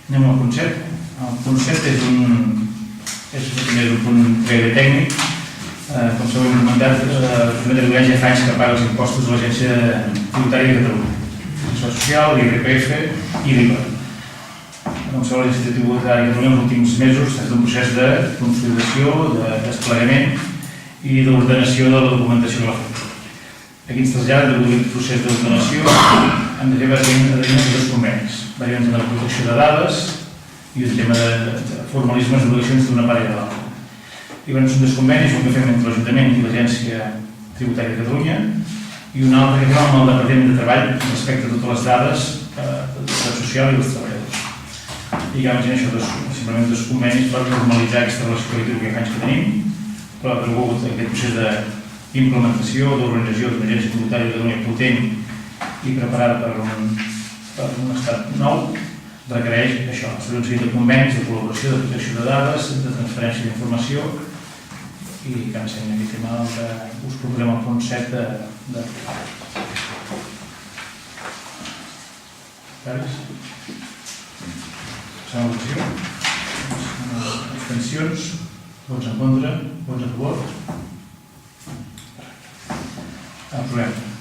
Anem al punt 7. El punt 7 és un punt gairebé tècnic. Com s'ha comentat, l'Ajuntament de Llobregat ja fa anys que paga els impostos de l'Agència Tributària de Catalunya. L'Agència Social, l'IRPF i l'IVA. Com s'ha l'Agència Tributària de Catalunya en els últims mesos està en un procés de consolidació, de desplegament i d'ordenació de la documentació de la factura. Aquí ens traslladen que aquest procés d'ordenació hem de fer bàsicament dos convenis. Variants de la protecció de dades i un tema de formalismes i obligacions d'una part i de l'altra. I són dos convenis, un que fem entre l'Ajuntament i l'Agència Tributària de Catalunya i un altre que fem amb el Departament de Treball respecte a totes les dades de la Seguretat Social i dels treballadors. I que vam tenir això, simplement dos convenis per normalitzar aquesta relació col·lectiva que fa anys que tenim, però ha hagut aquest procés d'implementació, d'organització de l'Agència Tributària de Catalunya potent i preparada per un estat nou, requereix això, un seguit de convenis, de col·laboració, de protecció de dades, de transferència d'informació i que ens sembla aquest tema que us proposem al punt 7 de... Cares? Passem a la votació. Abstencions, vots en contra, vots a favor. Aprovem.